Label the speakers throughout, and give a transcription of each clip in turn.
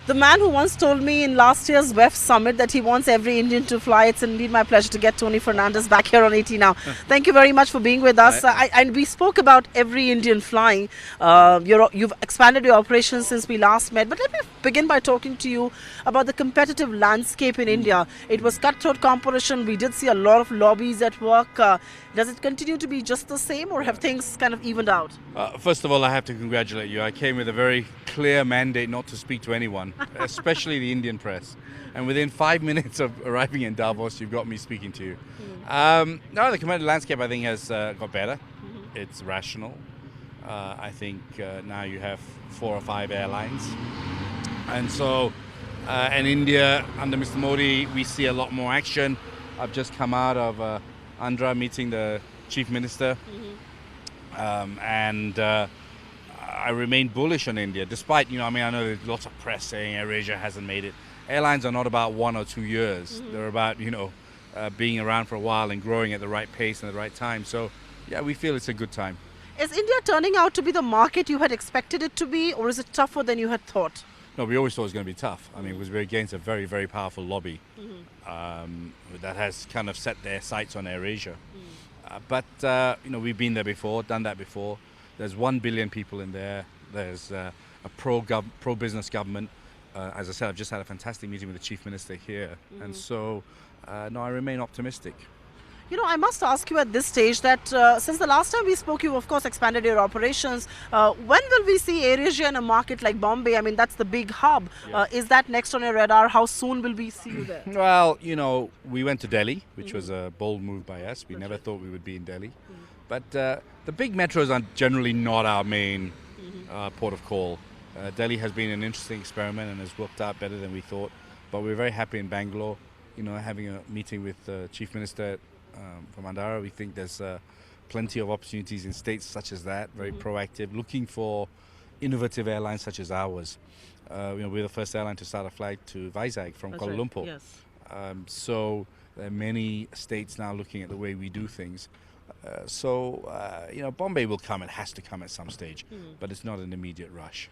Speaker 1: The man who once told me in last year's WEF summit that he wants every Indian to fly. It's indeed my pleasure to get Tony Fernandes back here on 80 Now. Thank you very much for being with us. And we spoke about every Indian flying. You've expanded your operations since we last met. But let me begin by talking to you about the competitive landscape in India. It was cutthroat competition. We did see a lot of lobbies at work. Does it continue to be just the same, or have things kind of evened out?
Speaker 2: First of all, I have to congratulate you. I came with a very clear mandate not to speak to anyone, especially the Indian press. And within 5 minutes of arriving in Davos, you've got me speaking to you. No, the competitive landscape, I think, has got better. It's rational. I think now you have 4 or 5 airlines. And so, in India, under Mr. Modi, we see a lot more action. I've just come out of Andhra meeting the Chief Minister. I remain bullish on India, despite, I know there's lots of press saying AirAsia hasn't made it. Airlines are not about 1 or 2 years. They're about, being around for a while and growing at the right pace and at the right time. So, yeah, we feel it's a good time.
Speaker 1: Is India turning out to be the market you had expected it to be, or is it tougher than you had thought?
Speaker 2: No, we always thought it was going to be tough. I mean, because we're against a very, very powerful lobby that has kind of set their sights on AirAsia. But we've been there before, done that before. There's 1 billion people in there. There's a pro-business government. As I said, I've just had a fantastic meeting with the Chief Minister here. And so, no, I remain optimistic.
Speaker 1: I must ask you at this stage that since the last time we spoke, you of course expanded your operations. When will we see AirAsia in a market like Bombay? I mean, that's the big hub.
Speaker 2: Yes.
Speaker 1: Is that next on your radar? How soon will we see you there?
Speaker 2: Well, we went to Delhi, which was a bold move by us. We never thought we would be in Delhi. But the big metros are generally not our main port of call. Delhi has been an interesting experiment and has worked out better than we thought. But we're very happy in Bangalore, having a meeting with the Chief Minister from Andhra. We think there's plenty of opportunities in states such as that, very proactive, looking for innovative airlines such as ours. We're the first airline to start a flight to Vizag from Kuala Lumpur.
Speaker 1: Yes.
Speaker 2: So there are many states now looking at the way we do things. Bombay will come. It has to come at some stage, but it's not an immediate rush.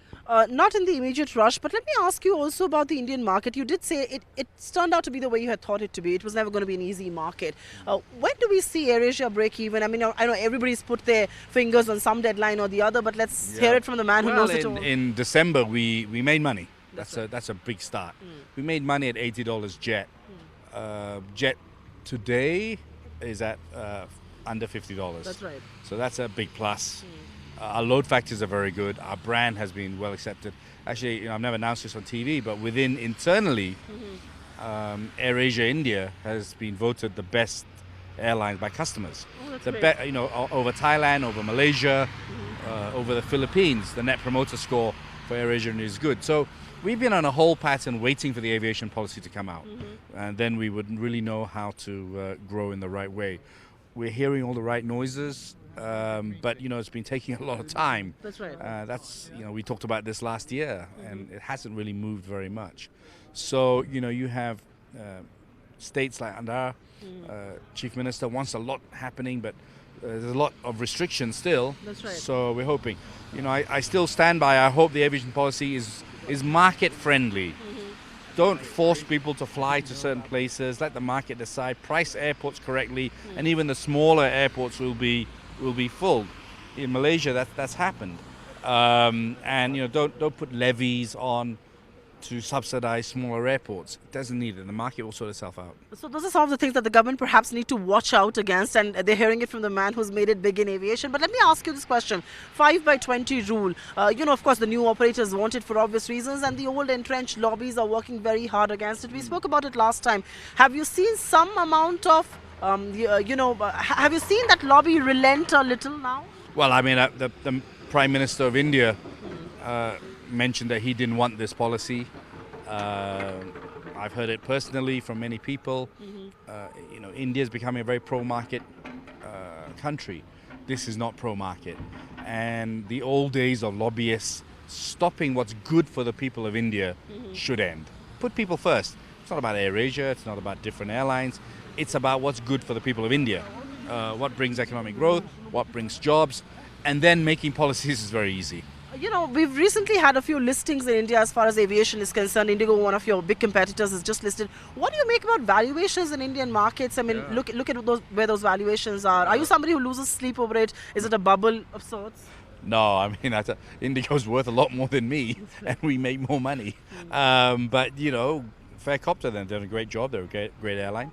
Speaker 1: Not in the immediate rush, but let me ask you also about the Indian market. You did say it's turned out to be the way you had thought it to be. It was never going to be an easy market. When do we see AirAsia break even? I mean, I know everybody's put their fingers on some deadline or the other, but let's hear it from the man who knows it all.
Speaker 2: In December, we made money. That's a big start. We made money at $80 jet. Jet today is at under $50.
Speaker 1: That's right.
Speaker 2: So that's a big plus. Our load factors are very good. Our brand has been well accepted. Actually, I've never announced this on TV, but internally, AirAsia India has been voted the best airline by customers.
Speaker 1: Oh, that's
Speaker 2: great. Over Thailand, over Malaysia, over the Philippines, the net promoter score for AirAsia India is good. So we've been on a whole pattern waiting for the aviation policy to come out. And then we would really know how to grow in the right way. We're hearing all the right noises, but it's been taking a lot of time.
Speaker 1: That's right.
Speaker 2: We talked about this last year, and it hasn't really moved very much. So you have states like Andhra, Chief Minister wants a lot happening, but there's a lot of restrictions still.
Speaker 1: That's right.
Speaker 2: So we're hoping. I still stand by. I hope the aviation policy is market friendly. Don't force people to fly to certain places. Let the market decide. Price airports correctly, and even the smaller airports will be full. In Malaysia, that's happened. Don't put levies on to subsidize smaller airports. It doesn't need it. The market will sort itself out.
Speaker 1: So those are some of the things that the government perhaps need to watch out against, and they're hearing it from the man who's made it big in aviation. But let me ask you this question. 5/20 rule. Of course, the new operators want it for obvious reasons, and the old entrenched lobbies are working very hard against it. We spoke about it last time. Have you seen some amount of, have you seen that lobby relent a little now?
Speaker 2: Well, I mean, the Prime Minister of India mentioned that he didn't want this policy. I've heard it personally from many people. India is becoming a very pro-market country. This is not pro-market. And the old days of lobbyists stopping what's good for the people of India should end. Put people first. It's not about AirAsia. It's not about different airlines. It's about what's good for the people of India. What brings economic growth, what brings jobs, and then making policies is very easy.
Speaker 1: We've recently had a few listings in India as far as aviation is concerned. Indigo, one of your big competitors, is just listed. What do you make about valuations in Indian markets? I mean, look at where those valuations are. Are you somebody who loses sleep over it? Is it a bubble of sorts?
Speaker 2: No, I mean, Indigo's worth a lot more than me, and we make more money. But, fair cop to them. They've done a great job. They're a great airline.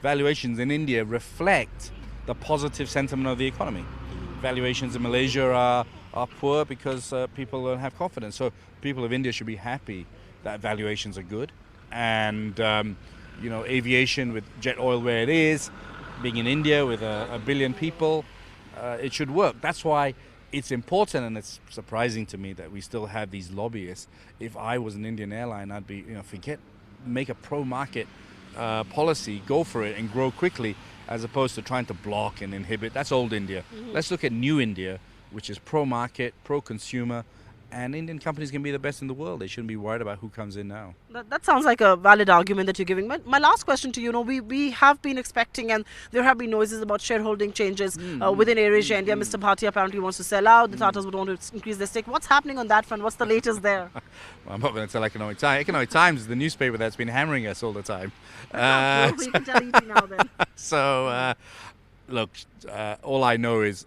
Speaker 2: Valuations in India reflect the positive sentiment of the economy. Valuations in Malaysia are poor because people don't have confidence. So people of India should be happy that valuations are good. And, aviation with jet oil where it is, being in India with a billion people, it should work. That's why it's important, and it's surprising to me that we still have these lobbyists. If I was an Indian airline, I'd be, make a pro-market policy, go for it and grow quickly, as opposed to trying to block and inhibit. That's old India. Let's look at new India, which is pro-market, pro-consumer, and Indian companies can be the best in the world. They shouldn't be worried about who comes in now.
Speaker 1: That sounds like a valid argument that you're giving. My last question to you, we have been expecting, and there have been noises about shareholding changes within AirAsia India. Mr. Bhatia apparently wants to sell out. The Tatas would want to increase their stake. What's happening on that front? What's the latest there?
Speaker 2: Well, I'm not going to tell Economic Times. Economic Times is the newspaper that's been hammering us all the time.
Speaker 1: You can tell ET now then.
Speaker 2: So, look, all I know is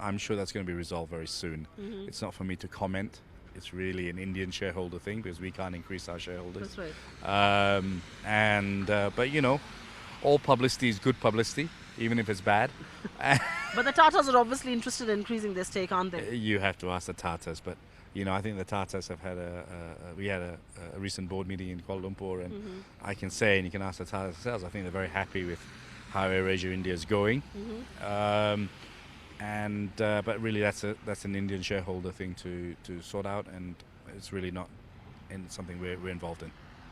Speaker 2: I'm sure that's going to be resolved very soon. It's not for me to comment. It's really an Indian shareholder thing because we can't increase our shareholders.
Speaker 1: That's right.
Speaker 2: But all publicity is good publicity, even if it's bad.
Speaker 1: But the Tatas are obviously interested in increasing their stake, aren't they?
Speaker 2: You have to ask the Tatas, but I think the Tatas have had we had a recent board meeting in Kuala Lumpur, and I can say, and you can ask the Tatas themselves, I think they're very happy with how AirAsia India is going. But really, that's an Indian shareholder thing to sort out, and it's really not something we're involved in.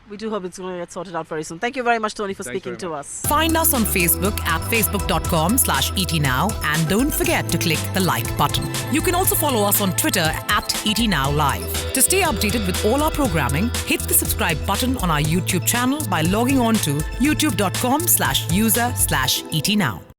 Speaker 1: We do hope it's going to get sorted out very soon. Thank you very much, Tony, for speaking to us.
Speaker 3: Find us on Facebook at facebook.com/ETNow, and don't forget to click the like button. You can also follow us on Twitter at ETNowLive. To stay updated with all our programming, hit the subscribe button on our YouTube channel by logging on to youtube.com/user/ETNow.